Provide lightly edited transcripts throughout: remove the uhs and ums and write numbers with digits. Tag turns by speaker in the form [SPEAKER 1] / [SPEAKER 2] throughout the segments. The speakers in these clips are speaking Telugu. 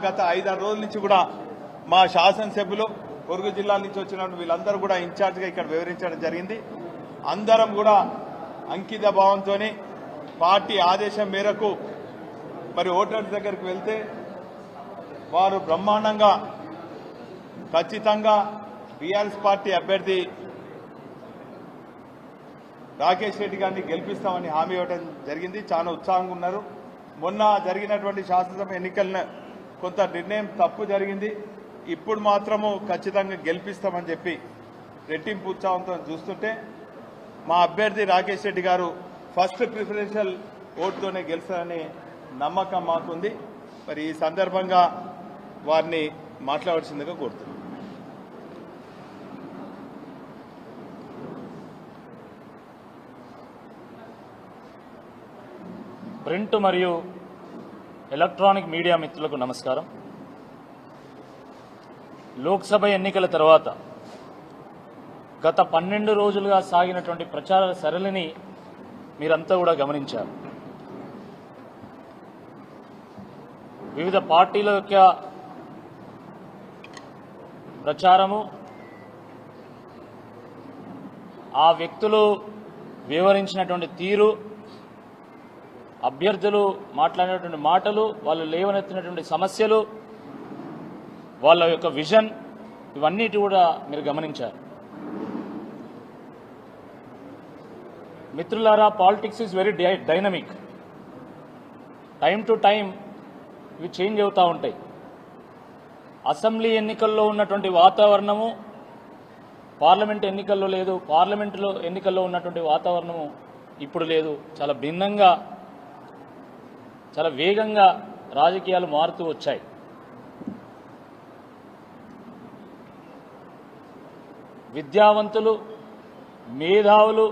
[SPEAKER 1] గత 5-6 రోజుల నుంచి కూడా మా శాసనసభ్యులు పొరుగు జిల్లాల నుంచి వచ్చిన వీళ్ళందరూ కూడా ఇన్ఛార్జ్గా ఇక్కడ వివరించడం జరిగింది. అందరం కూడా అంకిత భావంతో పార్టీ ఆదేశం మేరకు మరి ఓటర్స్ దగ్గరికి వెళ్తే వారు బ్రహ్మాండంగా ఖచ్చితంగా బీఆర్ఎస్ పార్టీ అభ్యర్థి రాకేష్ రెడ్డి గారిని గెలిపిస్తామని హామీ ఇవ్వడం జరిగింది. చాలా ఉత్సాహంగా ఉన్నారు. మొన్న జరిగినటువంటి శాసనసభ ఎన్నికలను కొంత నిర్ణయం తప్పు జరిగింది. ఇప్పుడు మాత్రము ఖచ్చితంగా గెలిపిస్తామని చెప్పి రెట్టింపు ఉత్సాహంతో చూస్తుంటే మా అభ్యర్థి రాకేష్ రెడ్డి గారు ఫస్ట్ ప్రిఫరెన్షియల్ ఓటుతోనే గెలుస్తారని నమ్మకం మాకుంది. మరి ఈ సందర్భంగా వారిని మాట్లాడాల్సిందిగా కోరుతున్నాను.
[SPEAKER 2] ప్రింట్ మరియు ఎలక్ట్రానిక్ మీడియా మిత్రులకు నమస్కారం. లోక్సభ ఎన్నికల తర్వాత గత 12 రోజులుగా సాగినటువంటి ప్రచార సరళిని మీరంతా కూడా గమనించారు. వివిధ పార్టీల యొక్క ప్రచారము, ఆ వ్యక్తులు వివరించినటువంటి తీరు, అభ్యర్థులు మాట్లాడినటువంటి మాటలు, వాళ్ళు లేవనెత్తినటువంటి సమస్యలు, వాళ్ళ యొక్క విజన్, ఇవన్నిటి కూడా మీరు గమనించారు. మిత్రులారా, politics is very dynamic. Time to time ఇవి చేంజ్ అవుతూ ఉంటాయి. అసెంబ్లీ ఎన్నికల్లో ఉన్నటువంటి వాతావరణము పార్లమెంట్ ఎన్నికల్లో లేదు, పార్లమెంటులో ఎన్నికల్లో ఉన్నటువంటి వాతావరణము ఇప్పుడు లేదు. చాలా భిన్నంగా, చాలా వేగంగా రాజకీయాలు మారుతూ వచ్చాయి. విద్యావంతులు, మేధావులు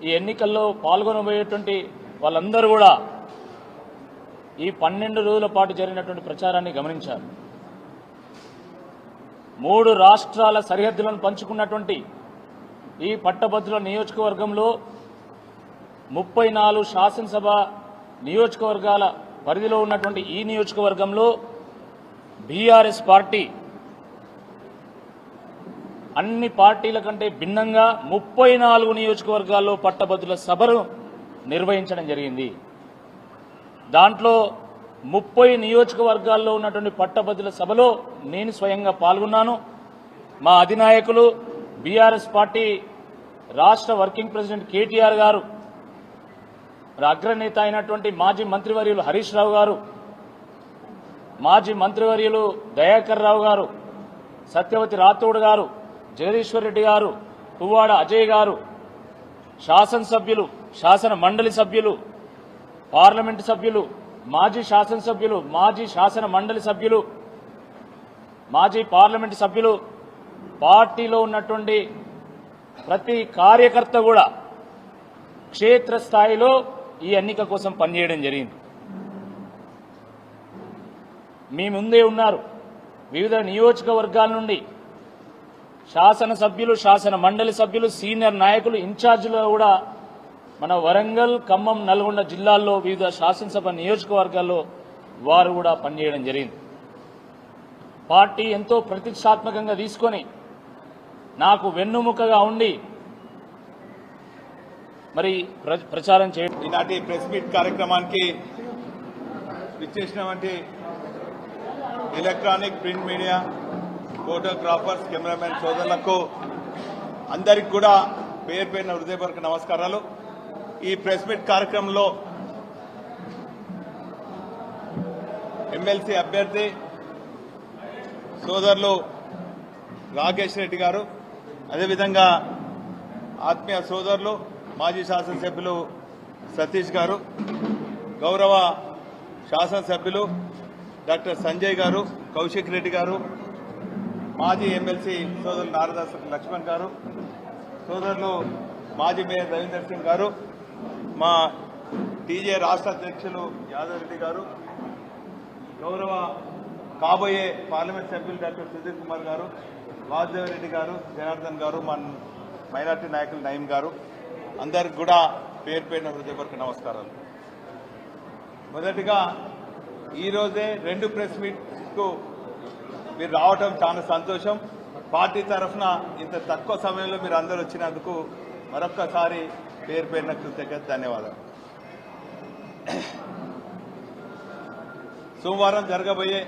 [SPEAKER 2] ఈ ఎన్నికల్లో పాల్గొనబోయేటువంటి వాళ్ళందరూ కూడా ఈ 12 రోజుల పాటు జరిగినటువంటి ప్రచారాన్ని గమనించారు. 3 రాష్ట్రాల సరిహద్దులను పంచుకున్నటువంటి ఈ పట్టభద్రుల నియోజకవర్గంలో 34 శాసనసభ నియోజకవర్గాల పరిధిలో ఉన్నటువంటి ఈ నియోజకవర్గంలో బీఆర్ఎస్ పార్టీ అన్ని పార్టీల కంటే భిన్నంగా 34 నియోజకవర్గాల్లో పట్టభద్రుల సభను నిర్వహించడం జరిగింది. దాంట్లో 30 నియోజకవర్గాల్లో ఉన్నటువంటి పట్టభద్రుల సభలో నేను స్వయంగా పాల్గొన్నాను. మా అధినాయకులు బీఆర్ఎస్ పార్టీ రాష్ట్ర వర్కింగ్ ప్రెసిడెంట్ కేటీఆర్ గారు, అగ్రనేత అయినటువంటి మాజీ మంత్రివర్యులు హరీష్ రావు గారు, మాజీ మంత్రివర్యులు దయాకర్ రావు గారు, సత్యవతి రాథోడ్ గారు, జగదీశ్వర్ రెడ్డి గారు, పువ్వాడ అజయ్ గారు, శాసనసభ్యులు, శాసన మండలి సభ్యులు, పార్లమెంటు సభ్యులు, మాజీ శాసనసభ్యులు, మాజీ శాసన మండలి సభ్యులు, మాజీ పార్లమెంటు సభ్యులు, పార్టీలో ఉన్నటువంటి ప్రతి కార్యకర్త కూడా క్షేత్రస్థాయిలో ఈ ఎన్నిక కోసం పనిచేయడం జరిగింది. మీ ముందే ఉన్నారు. వివిధ నియోజకవర్గాల నుండి శాసనసభ్యులు, శాసన మండలి సభ్యులు, సీనియర్ నాయకులు, ఇన్ఛార్జీలు కూడా మన వరంగల్, ఖమ్మం, నల్గొండ జిల్లాల్లో వివిధ శాసనసభ నియోజకవర్గాల్లో వారు కూడా పనిచేయడం జరిగింది. పార్టీ ఎంతో ప్రతిష్టాత్మకంగా తీసుకొని నాకు వెన్నుముకగా ఉండి మరి ప్రచారం చేయడం.
[SPEAKER 1] ఈనాటి ప్రెస్ మీట్ కార్యక్రమానికి విచ్చేసినటువంటి electronic, print media, photographers, cameraman సోదరులకు అందరికి కూడా పేరు పేరున హృదయపూర్వక నమస్కారాలు. ఈ ప్రెస్ మీట్ కార్యక్రమంలో ఎమ్మెల్సీ అభ్యర్థి సోదరులు రాకేష్ రెడ్డి గారు, అదేవిధంగా ఆత్మీయ సోదరులు మాజీ శాసనసభ్యులు సతీష్ గారు, గౌరవ శాసనసభ్యులు డాక్టర్ సంజయ్ గారు, కౌశిక్ రెడ్డి గారు, మాజీ ఎమ్మెల్సీ సోదరులు నారదాస్ లక్ష్మణ్ గారు, సోదరులు మాజీ మేయర్ రవీందర్ సింగ్ గారు, మా టీజే రాష్ట్ర అధ్యక్షులు యాదవ్ రెడ్డి గారు, గౌరవ కాబోయే పార్లమెంట్ సభ్యులు డాక్టర్ సుధీర్ కుమార్ గారు, వాసుదేవ్ రెడ్డి గారు, జనార్దన్ గారు, మన మైనార్టీ నాయకులు నయీం గారు, అందరికి కూడా పేరు పేరున హృదయపూర్వక నమస్కారాలు. మొదటిగా ఈరోజే 2 ప్రెస్ మీట్ మీట్కు మీరు రావటం చాలా సంతోషం. పార్టీ తరఫున ఇంత తక్కువ సమయంలో మీరు అందరూ వచ్చినందుకు మరొక్కసారి పేరు పేరున కృతజ్ఞత, ధన్యవాదాలు. సోమవారం జరగబోయే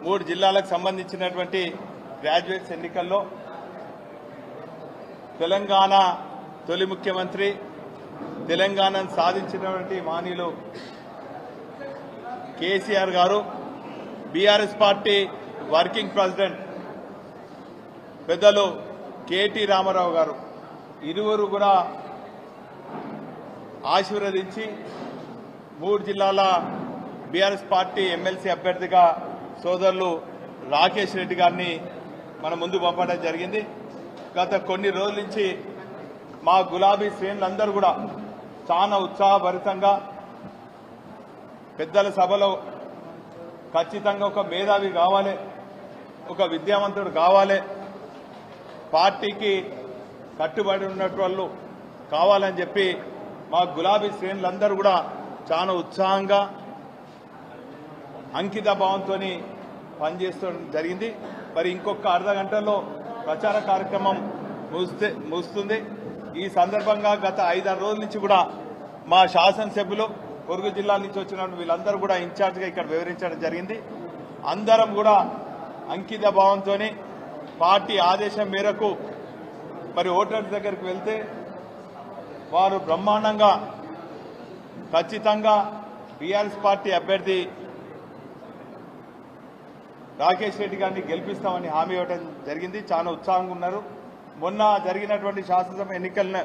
[SPEAKER 1] 3 జిల్లాలకు సంబంధించినటువంటి గ్రాడ్యుయేట్స్ ఎన్నికల్లో తెలంగాణ తొలి ముఖ్యమంత్రి, తెలంగాణను సాధించినటువంటి మానీయులు కేసీఆర్ గారు, బీఆర్ఎస్ పార్టీ వర్కింగ్ ప్రెసిడెంట్ పెద్దలు కేటీ రామారావు గారు ఇరువురు కూడా ఆశీర్వదించి 3 జిల్లాల బీఆర్ఎస్ పార్టీ ఎమ్మెల్సీ అభ్యర్థిగా సోదరులు రాకేష్ రెడ్డి గారిని మన ముందు పంపడం జరిగింది. గత కొన్ని రోజుల నుంచి మా గులాబీ శ్రేణులందరూ కూడా చాలా ఉత్సాహభరితంగా పెద్దల సభలో ఖచ్చితంగా ఒక మేధావి కావాలి, ఒక విద్యావంతుడు కావాలి, పార్టీకి కట్టుబడి ఉన్నట్టు వాళ్ళు కావాలని చెప్పి మా గులాబీ శ్రేణులందరూ కూడా చాలా ఉత్సాహంగా అంకిత భావంతో పనిచేస్తడం జరిగింది. మరి ఇంకొక అర్ధ గంటల్లో ప్రచార కార్యక్రమం ముగుస్తుంది. ఈ సందర్భంగా గత 5-6 రోజుల నుంచి కూడా మా శాసనసభ్యులు పొరుగు జిల్లాల నుంచి వచ్చిన వీళ్ళందరూ కూడా ఇన్ఛార్జ్గా ఇక్కడ వివరించడం జరిగింది. అందరం కూడా అంకిత భావంతో పార్టీ ఆదేశం మేరకు మరి ఓటర్ల దగ్గరికి వెళ్తే వారు బ్రహ్మాండంగా ఖచ్చితంగా బీఆర్ఎస్ పార్టీ అభ్యర్థి రాకేష్ రెడ్డి గారిని గెలిపిస్తామని హామీ ఇవ్వడం జరిగింది. చాలా ఉత్సాహంగా ఉన్నారు. మొన్న జరిగినటువంటి శాసనసభ ఎన్నికలను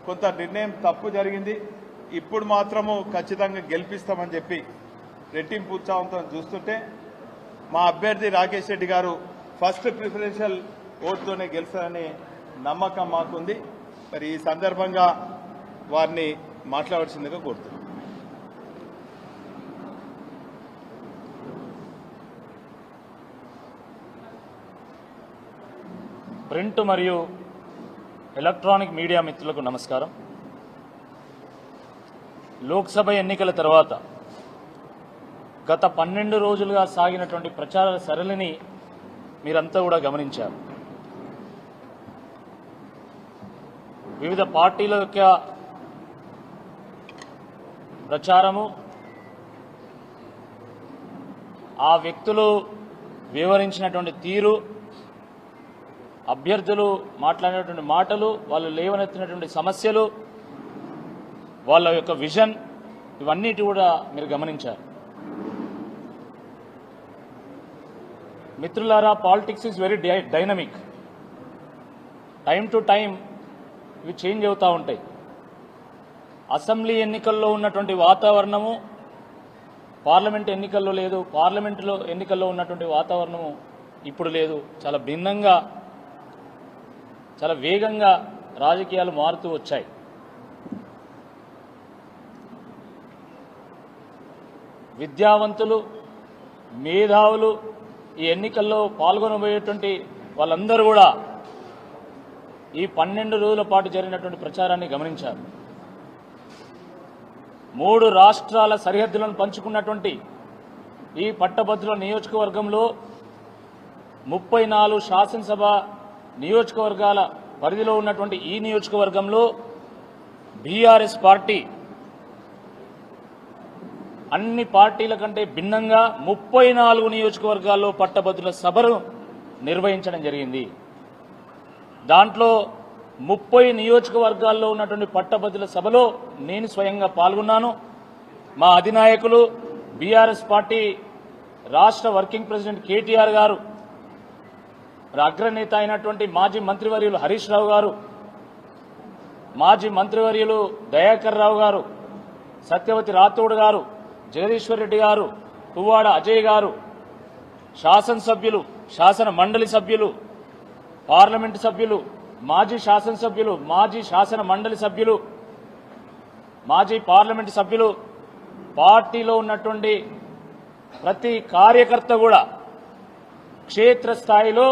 [SPEAKER 1] కొంత నిర్ణయం తప్పు జరిగింది, ఇప్పుడు మాత్రము ఖచ్చితంగా గెలిపిస్తామని చెప్పి రెట్టింపు ఉత్సాహంతో చూస్తుంటే మా అభ్యర్థి రాకేష్ రెడ్డి గారు ఫస్ట్ ప్రిఫరెన్షియల్ ఓటుతోనే గెలుస్తారనే నమ్మకం మాకుంది. మరి ఈ సందర్భంగా వారిని మాట్లాడాల్సిందిగా కోరుతున్నాను.
[SPEAKER 2] ప్రింట్ మరియు ఎలక్ట్రానిక్ మీడియా మిత్రులకు నమస్కారం. లోక్సభ ఎన్నికల తర్వాత గత 12 రోజులుగా సాగినటువంటి ప్రచార సరళిని మీరంతా కూడా గమనించారు. వివిధ పార్టీల యొక్క ప్రచారము, ఆ వ్యక్తులు వివరించినటువంటి తీరు, అభ్యర్థులు మాట్లాడినటువంటి మాటలు, వాళ్ళు లేవనెత్తినటువంటి సమస్యలు, వాళ్ళ యొక్క విజన్, ఇవన్నిటి కూడా మీరు గమనించారు. మిత్రులారా, politics is very dynamic. Time to time ఇవి చేంజ్ అవుతూ ఉంటాయి. అసెంబ్లీ ఎన్నికల్లో ఉన్నటువంటి వాతావరణము పార్లమెంట్ ఎన్నికల్లో లేదు, పార్లమెంటులో ఎన్నికల్లో ఉన్నటువంటి వాతావరణము ఇప్పుడు లేదు. చాలా భిన్నంగా, చాలా వేగంగా రాజకీయాలు మారుతూ వచ్చాయి. విద్యావంతులు, మేధావులు ఈ ఎన్నికల్లో పాల్గొనబోయేటువంటి వాళ్ళందరూ కూడా ఈ 12 రోజుల పాటు జరిగినటువంటి ప్రచారాన్ని గమనించారు. 3 రాష్ట్రాల సరిహద్దులను పంచుకున్నటువంటి ఈ పట్టభద్రుల నియోజకవర్గంలో 34 శాసనసభ నియోజకవర్గాల పరిధిలో ఉన్నటువంటి ఈ నియోజకవర్గంలో బీఆర్ఎస్ పార్టీ అన్ని పార్టీల కంటే భిన్నంగా 34 నియోజకవర్గాల్లో పట్టభద్రుల సభను నిర్వహించడం జరిగింది. దాంట్లో 30 నియోజకవర్గాల్లో ఉన్నటువంటి పట్టభద్రుల సభలో నేను స్వయంగా పాల్గొన్నాను. మా అధినాయకులు బీఆర్ఎస్ పార్టీ రాష్ట్ర వర్కింగ్ ప్రెసిడెంట్ కేటీఆర్ గారు, అగ్రనేత అయినటువంటి మాజీ మంత్రివర్యులు హరీష్ రావు గారు, మాజీ మంత్రివర్యులు దయాకర్ రావు గారు, సత్యవతి రాథోడ్ గారు, జగదీశ్వర్ రెడ్డి గారు, పువ్వాడ అజయ్ గారు, శాసనసభ్యులు, శాసన మండలి సభ్యులు, పార్లమెంటు సభ్యులు, మాజీ శాసనసభ్యులు, మాజీ శాసన మండలి సభ్యులు, మాజీ పార్లమెంటు సభ్యులు, పార్టీలో ఉన్నటువంటి ప్రతి కార్యకర్త కూడా క్షేత్రస్థాయిలో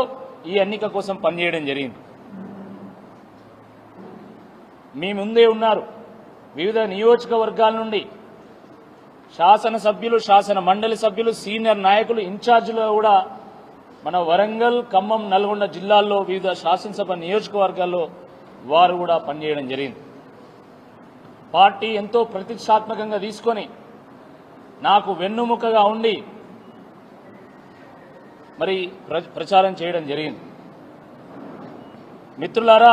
[SPEAKER 2] ఈ ఎన్నిక కోసం పనిచేయడం జరిగింది. మీ ముందే ఉన్నారు. వివిధ నియోజకవర్గాల నుండి శాసనసభ్యులు, శాసన మండలి సభ్యులు, సీనియర్ నాయకులు, ఇన్ఛార్జీలు కూడా మన వరంగల్, ఖమ్మం, నల్గొండ జిల్లాల్లో వివిధ శాసనసభ నియోజకవర్గాల్లో వారు కూడా పనిచేయడం జరిగింది. పార్టీ ఎంతో ప్రతిష్టాత్మకంగా తీసుకొని నాకు వెన్నుముకగా ఉండి మరి ప్రచారం చేయడం జరిగింది. మిత్రులారా,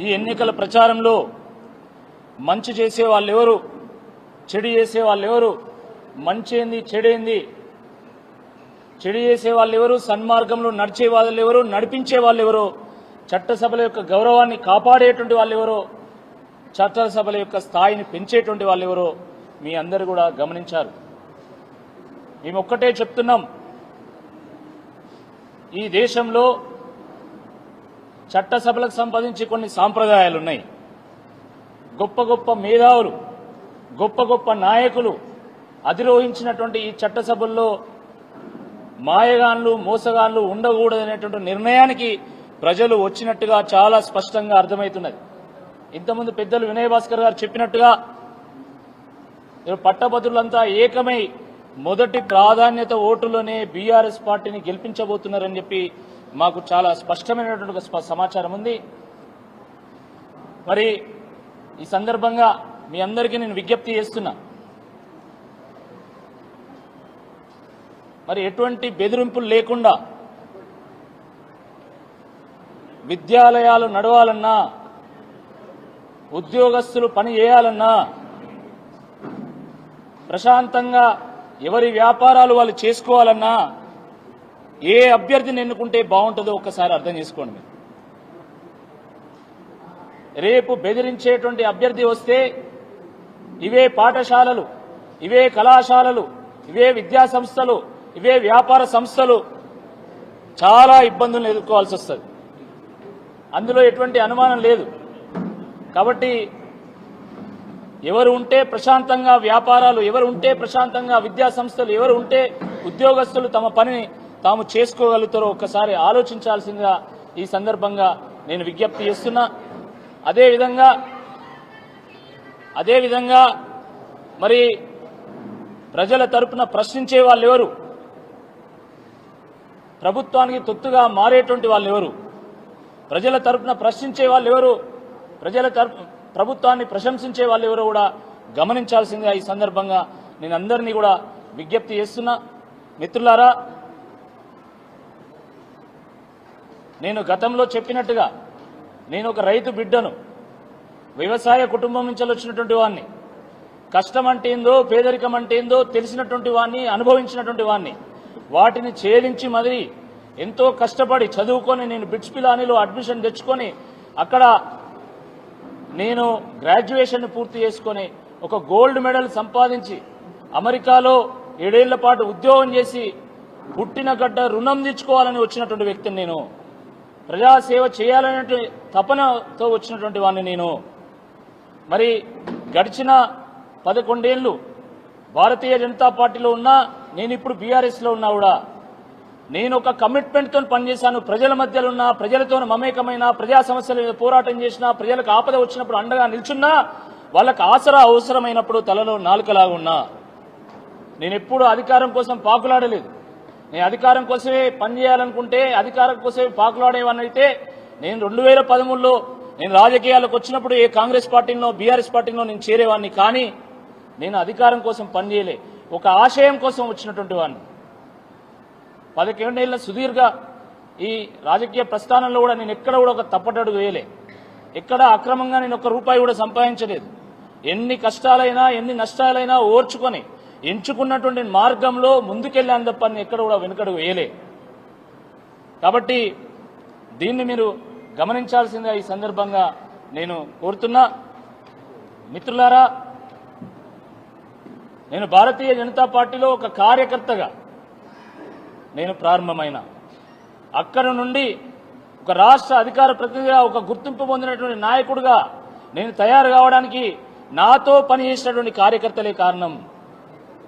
[SPEAKER 2] ఈ ఎన్నికల ప్రచారంలో మంచి చేసే వాళ్ళు ఎవరు, చెడు చేసే వాళ్ళు ఎవరు, మంచి ఏంది, చెడేంది, చెడు చేసే వాళ్ళు ఎవరు, సన్మార్గంలో నడిచే వాళ్ళు ఎవరు, నడిపించే వాళ్ళు ఎవరు, చట్టసభల యొక్క గౌరవాన్ని కాపాడేటువంటి వాళ్ళు ఎవరో, చట్టసభల యొక్క స్థాయిని పెంచేటువంటి వాళ్ళు ఎవరో మీ అందరూ కూడా గమనించారు. మేము ఒక్కటే చెప్తున్నాం, ఈ దేశంలో చట్టసభలకు సంబంధించి కొన్ని సాంప్రదాయాలు ఉన్నాయి. గొప్ప గొప్ప మేధావులు, గొప్ప గొప్ప నాయకులు అధిరోహించినటువంటి ఈ చట్టసభల్లో మాయగాన్లు, మోసగాన్లు ఉండకూడదనేటువంటి నిర్ణయానికి ప్రజలు వచ్చినట్టుగా చాలా స్పష్టంగా అర్థమవుతున్నది. ఇంతకుముందు పెద్దలు వినయ్ భాస్కర్ గారు చెప్పినట్టుగా పట్టభద్రులంతా ఏకమై మొదటి ప్రాధాన్యత ఓటులోనే బీఆర్ఎస్ పార్టీని గెలిపించబోతున్నారని చెప్పి మాకు చాలా స్పష్టమైనటువంటి ఒక సమాచారం ఉంది. మరి ఈ సందర్భంగా మీ అందరికీ నేను విజ్ఞప్తి చేస్తున్నా, మరి ఎటువంటి బెదిరింపులు లేకుండా విద్యాలయాలు నడవాలన్నా, ఉద్యోగస్తులు పని చేయాలన్నా, ప్రశాంతంగా ఎవరి వ్యాపారాలు వాళ్ళు చేసుకోవాలన్నా ఏ అభ్యర్థిని ఎన్నుకుంటే బాగుంటుందో ఒక్కసారి అర్థం చేసుకోండి. మీరు రేపు బెదిరించేటువంటి అభ్యర్థి వస్తే ఇవే పాఠశాలలు, ఇవే కళాశాలలు, ఇవే విద్యా సంస్థలు, ఇవే వ్యాపార సంస్థలు చాలా ఇబ్బందులను ఎదుర్కోవాల్సి వస్తుంది. అందులో ఎటువంటి అనుమానం లేదు. కాబట్టి ఎవరు ఉంటే ప్రశాంతంగా వ్యాపారాలు, ఎవరు ఉంటే ప్రశాంతంగా విద్యా సంస్థలు, ఎవరు ఉంటే ఉద్యోగస్తులు తమ పనిని తాము చేసుకోగలుగుతారో ఒక్కసారి ఆలోచించాల్సిందిగా ఈ సందర్భంగా నేను విజ్ఞప్తి చేస్తున్నా. అదేవిధంగా మరి ప్రజల తరపున ప్రశ్నించే వాళ్ళు ఎవరు, ప్రభుత్వానికి తొత్తుగా మారేటువంటి వాళ్ళు ఎవరు, ప్రజల తరపున ప్రశ్నించే వాళ్ళు ఎవరు, ప్రభుత్వాన్ని ప్రశంసించే వాళ్ళు ఎవరో కూడా గమనించాల్సిందిగా ఈ సందర్భంగా నేను అందరినీ కూడా విజ్ఞప్తి చేస్తున్నా. మిత్రులారా, నేను గతంలో చెప్పినట్టుగా నేను ఒక రైతు బిడ్డను, వ్యవసాయ కుటుంబం నుంచి వచ్చినటువంటి వాడిని, కష్టం అంటే ఏందో, పేదరికం అంటే ఏందో తెలిసినటువంటి వాడిని, అనుభవించినటువంటి వాడిని. వాటిని ఛేదించి మరి ఎంతో కష్టపడి చదువుకొని నేను బిట్స్ పిలానీలో అడ్మిషన్ తెచ్చుకొని అక్కడ నేను గ్రాడ్యుయేషన్ పూర్తి చేసుకొని ఒక గోల్డ్ మెడల్ సంపాదించి అమెరికాలో 7 ఏళ్ల పాటు ఉద్యోగం చేసి పుట్టిన గడ్డ రుణం తీర్చుకోవాలని వచ్చినటువంటి వ్యక్తిని నేను. ప్రజాసేవ చేయాలనే తపనతో వచ్చినటువంటి వాడిని నేను. మరి గడిచిన 11 ఏళ్ళు భారతీయ జనతా పార్టీలో ఉన్నా, నేను ఇప్పుడు బీఆర్ఎస్లో ఉన్నా కూడా నేను ఒక కమిట్మెంట్తో పనిచేశాను. ప్రజల మధ్యలో ఉన్నా, ప్రజలతో మమేకమైన, ప్రజా సమస్యల మీద పోరాటం చేసినా, ప్రజలకు ఆపద వచ్చినప్పుడు అండగా నిల్చున్నా, వాళ్ళకు ఆసరా అవసరమైనప్పుడు తలలో నాలుకలాగా ఉన్నా. నేను ఎప్పుడూ అధికారం కోసం పాకులాడలేదు. నేను అధికారం కోసమే పనిచేయాలనుకుంటే, అధికారం కోసమే పాకులాడేవాడిని అయితే నేను 2013లో నేను రాజకీయాలకు వచ్చినప్పుడు ఏ కాంగ్రెస్ పార్టీలో, బీఆర్ఎస్ పార్టీలో నేను చేరేవాడిని. కానీ నేను అధికారం కోసం పనిచేయలే, ఒక ఆశయం కోసం వచ్చినటువంటి వాడిని. 11 ఏళ్ల సుదీర్ఘ ఈ రాజకీయ ప్రస్థానంలో కూడా నేను ఎక్కడ కూడా ఒక తప్పటడుగు వేయలే. ఎక్కడ అక్రమంగా నేను ఒక్క రూపాయి కూడా సంపాదించలేదు. ఎన్ని కష్టాలైనా, ఎన్ని నష్టాలైనా ఓర్చుకొని ఎంచుకున్నటువంటి మార్గంలో ముందుకెళ్ళాను తప్ప ఎక్కడ కూడా వెనుకడుగు వేయలే. కాబట్టి దీన్ని మీరు గమనించాల్సిందిగా ఈ సందర్భంగా నేను కోరుతున్నా. మిత్రులారా, నేను భారతీయ జనతా పార్టీలో ఒక కార్యకర్తగా నేను ప్రారంభమైన అక్కడ నుండి ఒక రాష్ట్ర అధికార ప్రతినిధిగా, ఒక గుర్తింపు పొందినటువంటి నాయకుడిగా నేను తయారు కావడానికి నాతో పనిచేసినటువంటి కార్యకర్తలే కారణం.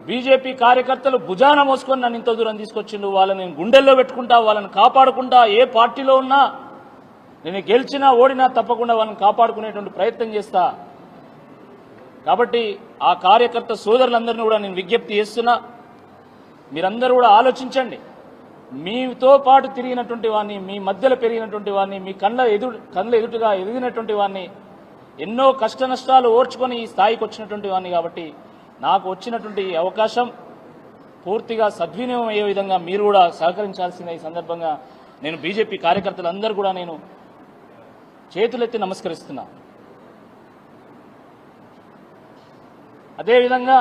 [SPEAKER 2] బీజేపీ కార్యకర్తలు భుజాన మోసుకొని నన్ను ఇంత దూరం తీసుకొచ్చిండు. వాళ్ళని నేను గుండెల్లో పెట్టుకుంటా, వాళ్ళని కాపాడుకుంటా. ఏ పార్టీలో ఉన్నా నేను గెలిచినా ఓడినా తప్పకుండా వాళ్ళని కాపాడుకునేటువంటి ప్రయత్నం చేస్తా. కాబట్టి ఆ కార్యకర్త సోదరులందరినీ కూడా నేను విజ్ఞప్తి చేస్తున్నా, మీరందరూ కూడా ఆలోచించండి. మీతో పాటు తిరిగినటువంటి వాడిని, మీ మధ్యలో పెరిగినటువంటి వాడిని, మీ కళ్ళ ఎదుటుగా ఎదిగినటువంటి వాడిని, ఎన్నో కష్ట నష్టాలు ఓర్చుకొని ఈ స్థాయికి వచ్చినటువంటి వాడిని. కాబట్టి నాకు వచ్చినటువంటి ఈ అవకాశం పూర్తిగా సద్వినియోగం అయ్యే విధంగా మీరు కూడా సహకరించాల్సిన ఈ సందర్భంగా నేను బీజేపీ కార్యకర్తలందరూ కూడా నేను చేతులెత్తి నమస్కరిస్తున్నా. అదేవిధంగా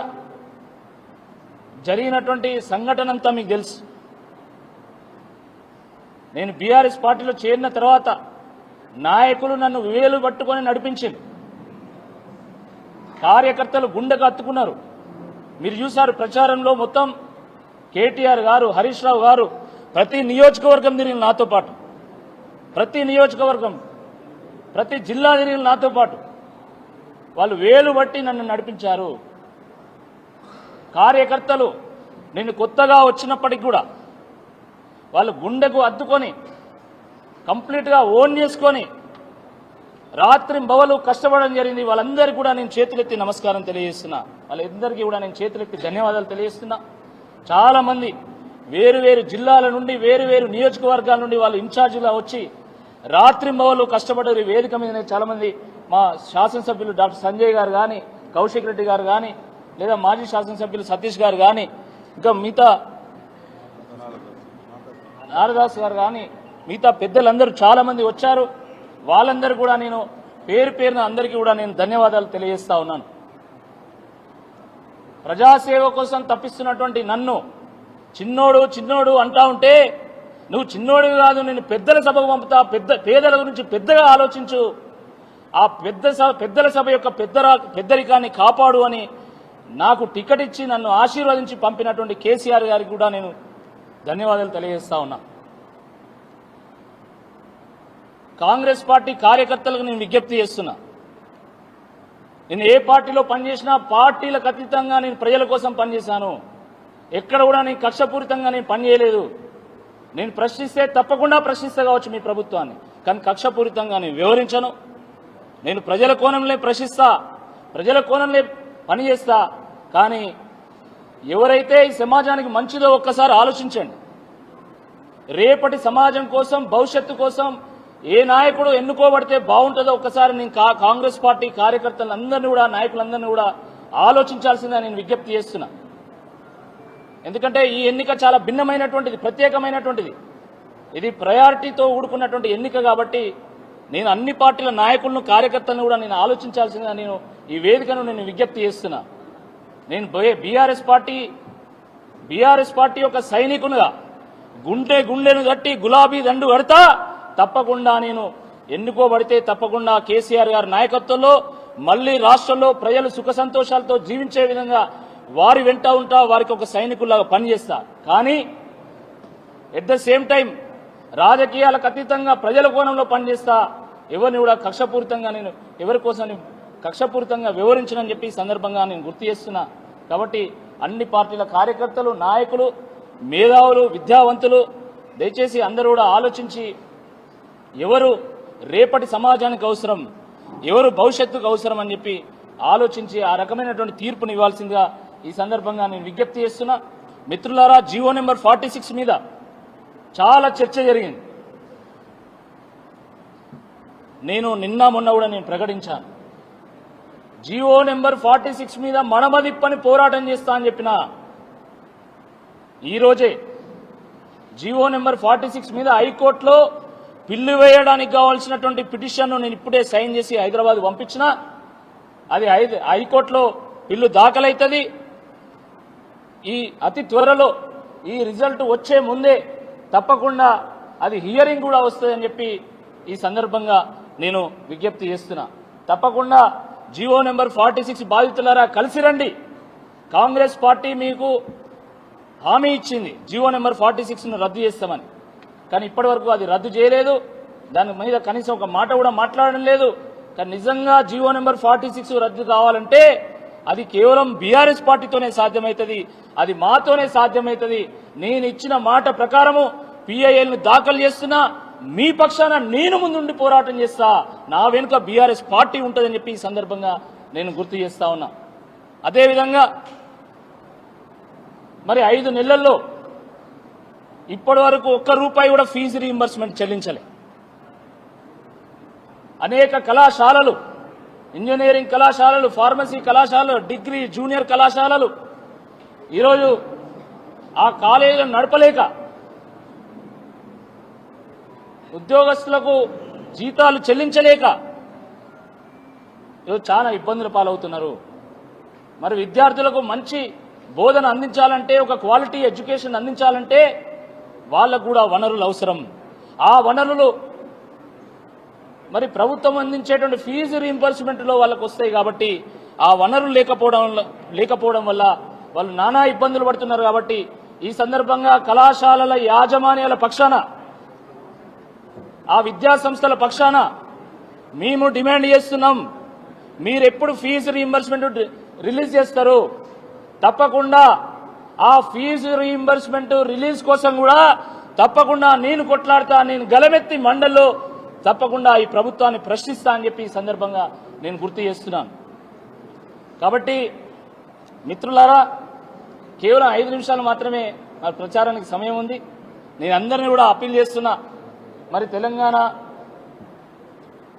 [SPEAKER 2] జరిగినటువంటి సంఘటన అంతా మీకు తెలుసు. నేను బీఆర్ఎస్ పార్టీలో చేరిన తర్వాత నాయకులు నన్ను వేలు పట్టుకొని నడిపించింది, కార్యకర్తలు గుండెకు హత్తుకున్నారు. మీరు చూశారు ప్రచారంలో మొత్తం కేటీఆర్ గారు, హరీష్ రావు గారు ప్రతి నియోజకవర్గం తిరిగిన నాతో పాటు, ప్రతి నియోజకవర్గం ప్రతి జిల్లా తిరిగిన నాతో పాటు వాళ్ళు వేలు బట్టి నన్ను నడిపించారు. కార్యకర్తలు నేను కొత్తగా వచ్చినప్పటికి కూడా వాళ్ళు గుండెకు అద్దుకొని కంప్లీట్గా ఓన్ చేసుకొని రాత్రి బవలు కష్టపడడం జరిగింది. వాళ్ళందరికీ కూడా నేను చేతులెత్తి నమస్కారం తెలియజేస్తున్నా. వాళ్ళందరికీ కూడా నేను చేతులెత్తి ధన్యవాదాలు తెలియజేస్తున్నా. చాలామంది వేరు వేరు జిల్లాల నుండి, వేరు వేరు నియోజకవర్గాల నుండి వాళ్ళు ఇన్ఛార్జిగా వచ్చి రాత్రి బవలు కష్టపడ్డారు. వేదిక మీద చాలామంది మా శాసనసభ్యులు డాక్టర్ సంజయ్ గారు కానీ, కౌశిక్ రెడ్డి గారు కానీ, లేదా మాజీ శాసనసభ్యులు సతీష్ గారు కానీ, ఇంకా మిగతా నారదాస్ గారు కానీ, మిగతా పెద్దలందరూ చాలామంది వచ్చారు. వాళ్ళందరూ కూడా నేను పేరు పేరున అందరికీ కూడా నేను ధన్యవాదాలు తెలియజేస్తా ఉన్నాను. ప్రజాసేవ కోసం తప్పిస్తున్నటువంటి నన్ను చిన్నోడు చిన్నోడు అంటా ఉంటే, నువ్వు చిన్నోడివి కాదు, నేను పెద్దల సభకు పంపుతా, పేదల గురించి పెద్దగా ఆలోచించు, ఆ పెద్దల సభ యొక్క పెద్దరికాన్ని కాపాడు అని నాకు టికెట్ ఇచ్చి నన్ను ఆశీర్వదించి పంపినటువంటి కేసీఆర్ గారికి కూడా నేను ధన్యవాదాలు తెలియజేస్తా ఉన్నా. కాంగ్రెస్ పార్టీ కార్యకర్తలకు నేను విజ్ఞప్తి చేస్తున్నా, నేను ఏ పార్టీలో పనిచేసినా పార్టీలకు అతీతంగా నేను ప్రజల కోసం పనిచేశాను. ఎక్కడ కూడా నేను కక్షపూరితంగా నేను పనిచేయలేదు. నేను ప్రశ్నిస్తే తప్పకుండా ప్రశ్నిస్తా కావచ్చు మీ ప్రభుత్వాన్ని, కానీ కక్షపూరితంగా నేను వివరించను. నేను ప్రజల కోణంలో ప్రశ్నిస్తా, ప్రజల కోణంలో పనిచేస్తా. కానీ ఎవరైతే ఈ సమాజానికి మంచిదో ఒక్కసారి ఆలోచించండి. రేపటి సమాజం కోసం, భవిష్యత్తు కోసం ఏ నాయకుడు ఎన్నుకోబడితే బాగుంటుందో ఒక్కసారి నేను కాంగ్రెస్ పార్టీ కార్యకర్తలందరినీ కూడా, నాయకులందరినీ కూడా ఆలోచించాల్సిందిగా నేను విజ్ఞప్తి చేస్తున్నా. ఎందుకంటే ఈ ఎన్నిక చాలా భిన్నమైనటువంటిది, ప్రత్యేకమైనటువంటిది. ఇది ప్రయారిటీతో ఊడుకున్నటువంటి ఎన్నిక. కాబట్టి నేను అన్ని పార్టీల నాయకులను, కార్యకర్తలను కూడా నేను ఆలోచించాల్సిందిగా నేను ఈ వేదికను నేను విజ్ఞప్తి చేస్తున్నా. నేను బీఆర్ఎస్ పార్టీ యొక్క సైనికునిగా గుండెను కట్టి గులాబీ దండు కడతా. తప్పకుండా నేను ఎన్నుకోబడితే తప్పకుండా కేసీఆర్ గారి నాయకత్వంలో మళ్లీ రాష్ట్రంలో ప్రజలు సుఖ సంతోషాలతో జీవించే విధంగా వారి వెంట ఉంటా, వారికి ఒక సైనికుల్లాగా పనిచేస్తా. కానీ ఎట్ ద సేమ్ టైం రాజకీయాలకు అతీతంగా ప్రజల కోణంలో పనిచేస్తా. ఎవరిని కూడా కక్షపూరితంగా నేను ఎవరి కోసం కక్షపూరితంగా వివరించనని చెప్పి ఈ సందర్భంగా నేను గుర్తు చేస్తున్నా. కాబట్టి అన్ని పార్టీల కార్యకర్తలు, నాయకులు, మేధావులు, విద్యావంతులు దయచేసి అందరూ కూడా ఆలోచించి ఎవరు రేపటి సమాజానికి అవసరం, ఎవరు భవిష్యత్తుకు అవసరం అని చెప్పి ఆలోచించి ఆ రకమైనటువంటి తీర్పుని ఇవ్వాల్సిందిగా ఈ సందర్భంగా నేను విజ్ఞప్తి చేస్తున్నా. మిత్రులారా, జీవో నెంబర్ 46 మీద చాలా చర్చ జరిగింది. నేను నిన్న మొన్న కూడా నేను ప్రకటించాను, జీవో నెంబర్ 46 మీద మడమదిప్పని పోరాటం చేస్తా అని చెప్పిన ఈరోజే జీవో నెంబర్ 46 మీద హైకోర్టులో పిల్లు వేయడానికి కావాల్సినటువంటి పిటిషన్ను నేను ఇప్పుడే సైన్ చేసి హైదరాబాద్ పంపించిన. అది హైకోర్టులో పిల్లు దాఖలవుతుంది. ఈ అతి త్వరలో ఈ రిజల్ట్ వచ్చే ముందే తప్పకుండా అది హియరింగ్ కూడా వస్తుందని చెప్పి ఈ సందర్భంగా నేను విజ్ఞప్తి చేస్తున్నా. తప్పకుండా జీవో నెంబర్ 46 బాధితులారా కలిసి రండి. కాంగ్రెస్ పార్టీ మీకు హామీ ఇచ్చింది జీవో నెంబర్ 46ను రద్దు చేస్తామని, కానీ ఇప్పటివరకు అది రద్దు చేయలేదు. దాని మీద కనీసం ఒక మాట కూడా మాట్లాడడం లేదు. కానీ నిజంగా జీవో నెంబర్ 46 రద్దు కావాలంటే అది కేవలం బీఆర్ఎస్ పార్టీతోనే సాధ్యమవుతుంది, అది మాతోనే సాధ్యమవుతుంది. నేను ఇచ్చిన మాట ప్రకారము PILను దాఖలు చేస్తున్నా, మీ పక్షాన నేను ముందుండి పోరాటం చేస్తా, నా వెనుక బీఆర్ఎస్ పార్టీ ఉంటుందని చెప్పి ఈ సందర్భంగా నేను గుర్తు చేస్తా ఉన్నా. అదేవిధంగా మరి 5 నెలల్లో ఇప్పటి వరకు ₹1 కూడా ఫీజు రీయింబర్స్మెంట్ చెల్లించలే. అనేక కళాశాలలు, ఇంజనీరింగ్ కళాశాలలు, ఫార్మసీ కళాశాలలు, డిగ్రీ జూనియర్ కళాశాలలు ఈరోజు ఆ కాలేజీలను నడపలేక ఉద్యోగస్తులకు జీతాలు చెల్లించలేక ఈరోజు చాలా ఇబ్బందుల పాలవుతున్నారు. మరి విద్యార్థులకు మంచి బోధన అందించాలంటే, ఒక క్వాలిటీ ఎడ్యుకేషన్ అందించాలంటే వాళ్ళకు కూడా వనరులు అవసరం. ఆ వనరులు మరి ప్రభుత్వం అందించేటువంటి ఫీజు రీయింబర్స్మెంట్లో వాళ్ళకు వస్తాయి కాబట్టి ఆ వనరులు లేకపోవడం వల్ల వాళ్ళు నానా ఇబ్బందులు పడుతున్నారు. కాబట్టి ఈ సందర్భంగా కళాశాలల యాజమాన్యాల పక్షాన, ఆ విద్యా సంస్థల పక్షాన మేము డిమాండ్ చేస్తున్నాం, మీరెప్పుడు ఫీజు రీయింబర్స్మెంట్ రిలీజ్ చేస్తారు? తప్పకుండా ఆ ఫీజు రీయింబర్స్మెంట్ రిలీజ్ కోసం కూడా తప్పకుండా నేను కొట్లాడతా, నేను గలమెత్తి మండల్లో తప్పకుండా ఈ ప్రభుత్వాన్ని ప్రశ్నిస్తా అని చెప్పి ఈ సందర్భంగా నేను గుర్తు చేస్తున్నాను. కాబట్టి మిత్రులారా, కేవలం 5 నిమిషాలు మాత్రమే మరి ప్రచారానికి సమయం ఉంది. నేను అందరినీ కూడా అప్పీల్ చేస్తున్నా, మరి తెలంగాణ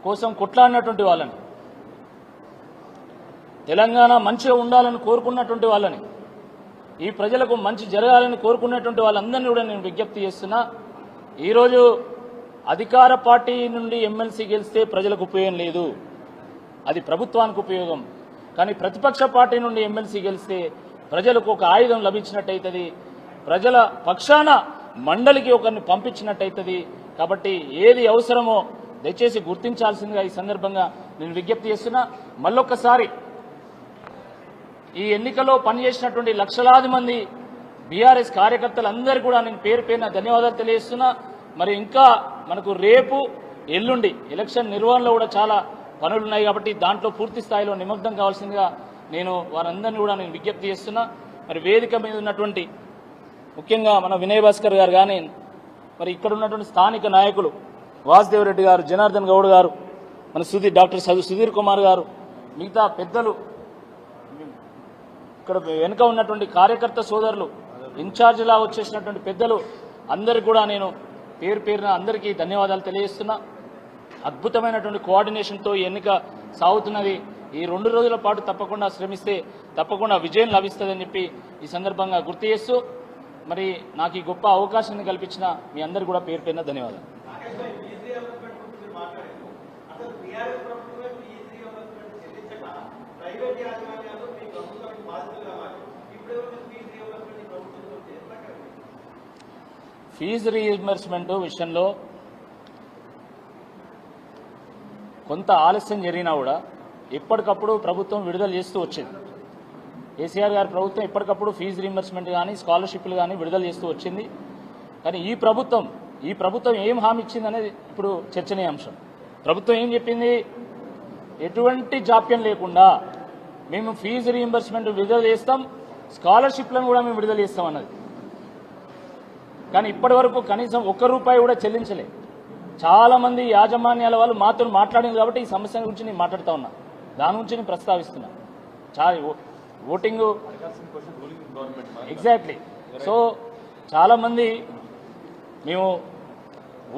[SPEAKER 2] కోసం కొట్లాడినటువంటి వాళ్ళని, తెలంగాణ మంచిగా ఉండాలని కోరుకున్నటువంటి వాళ్ళని, ఈ ప్రజలకు మంచి జరగాలని కోరుకున్నటువంటి వాళ్ళందరినీ కూడా నేను విజ్ఞప్తి చేస్తున్నా. ఈరోజు అధికార పార్టీ నుండి ఎమ్మెల్సీ గెలిస్తే ప్రజలకు ఉపయోగం లేదు, అది ప్రభుత్వానికి ఉపయోగం. కానీ ప్రతిపక్ష పార్టీ నుండి ఎమ్మెల్సీ గెలిస్తే ప్రజలకు ఒక ఆయుధం లభించినట్టయితుంది, ప్రజల పక్షాన మండలికి ఒకరిని పంపించినట్టయితుంది. కాబట్టి ఏది అవసరమో దయచేసి గుర్తించాల్సిందిగా ఈ సందర్భంగా నేను విజ్ఞప్తి చేస్తున్నా. మళ్ళొక్కసారి ఈ ఎన్నికల్లో పనిచేసినటువంటి లక్షలాది మంది బీఆర్ఎస్ కార్యకర్తలందరికీ కూడా నేను పేరు పేరున ధన్యవాదాలు తెలియజేస్తున్నా. మరి ఇంకా మనకు రేపు ఎల్లుండి ఎలక్షన్ నిర్వహణలో కూడా చాలా పనులు ఉన్నాయి కాబట్టి దాంట్లో పూర్తి స్థాయిలో నిమగ్నం కావాల్సిందిగా నేను వారందరినీ కూడా నేను విజ్ఞప్తి చేస్తున్నా. మరి వేదిక మీద ఉన్నటువంటి ముఖ్యంగా మన వినయ్ భాస్కర్ గారు కానీ, మరి ఇక్కడ ఉన్నటువంటి స్థానిక నాయకులు వాసుదేవ్ రెడ్డి గారు, జనార్దన్ గౌడ్ గారు, మన డాక్టర్ సుధీర్ కుమార్ గారు, మిగతా పెద్దలు, ఇక్కడ వెనుక ఉన్నటువంటి కార్యకర్త సోదరులు, ఇన్ఛార్జిలా వచ్చేసినటువంటి పెద్దలు అందరికీ కూడా నేను పేరు పేరున అందరికీ ధన్యవాదాలు తెలియజేస్తున్నా. అద్భుతమైనటువంటి కోఆర్డినేషన్తో ఈ ఎన్నిక సాగుతున్నది. ఈ 2 రోజుల పాటు తప్పకుండా శ్రమిస్తే తప్పకుండా విజయం లభిస్తుందని చెప్పి ఈ సందర్భంగా గుర్తు చేస్తూ, మరి నాకు ఈ గొప్ప అవకాశాన్ని కల్పించిన మీ అందరికీ కూడా పేరు పేరున ధన్యవాదాలు. ఫీజు రీయింబర్స్మెంట్ విషయంలో కొంత ఆలస్యం జరిగినా కూడా ఎప్పటికప్పుడు ప్రభుత్వం విడుదల చేస్తూ వచ్చింది. కేసీఆర్ గారి ప్రభుత్వం ఎప్పటికప్పుడు ఫీజు రీయింబర్స్మెంట్ కానీ స్కాలర్షిప్లు కానీ విడుదల చేస్తూ వచ్చింది. కానీ ఈ ప్రభుత్వం ఏం హామీ ఇచ్చింది అనేది ఇప్పుడు చర్చనీయాంశం. ప్రభుత్వం ఏం చెప్పింది? ఎటువంటి జాప్యం లేకుండా మేము ఫీజు రీయింబర్స్మెంట్ విడుదల చేస్తాం, స్కాలర్షిప్లను కూడా మేము విడుదల చేస్తాం అన్నది. కానీ ఇప్పటి వరకు కనీసం ₹1 కూడా చెల్లించలే. చాలామంది యాజమాన్యాల వాళ్ళు మాతో మాట్లాడింది కాబట్టి ఈ సమస్య గురించి నేను మాట్లాడుతూ ఉన్నా, దాని గురించి నేను ప్రస్తావిస్తున్నా. Voting exactly. సో చాలామంది మేము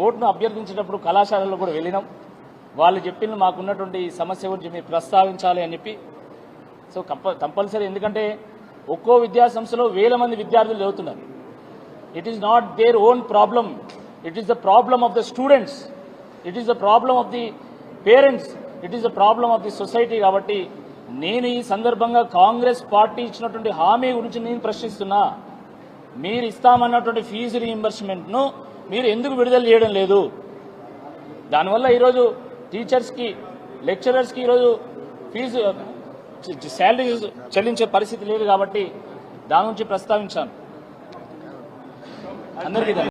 [SPEAKER 2] ఓటును అభ్యర్థించేటప్పుడు కళాశాలలో కూడా వెళ్ళినాం, వాళ్ళు చెప్పిన మాకున్నటువంటి సమస్య గురించి మీరు ప్రస్తావించాలి అని చెప్పి. సో కంపల్సరీ, ఎందుకంటే ఒక్కో విద్యాసంస్థలో 1000 మంది విద్యార్థులు చదువుతున్నారు. It is not their own problem. It is the problem of the students. It is the problem of the parents. It is the problem of the society. కాబట్టి నేను ఈ సందర్భంగా కాంగ్రెస్ పార్టీ ఇచ్చినటువంటి హామీ గురించి నేను ప్రశ్నిస్తున్నా. మీరు ఇస్తామన్నటువంటి ఫీజు రీయింబర్స్మెంట్ను మీరు ఎందుకు విడుదల చేయడం లేదు? దానివల్ల ఈరోజు టీచర్స్కి, లెక్చరర్స్కి ఈరోజు ఫీజు శాలరీ చెల్లించే పరిస్థితి లేదు. కాబట్టి దాని గురించి ప్రస్తావించాను. అందరికీ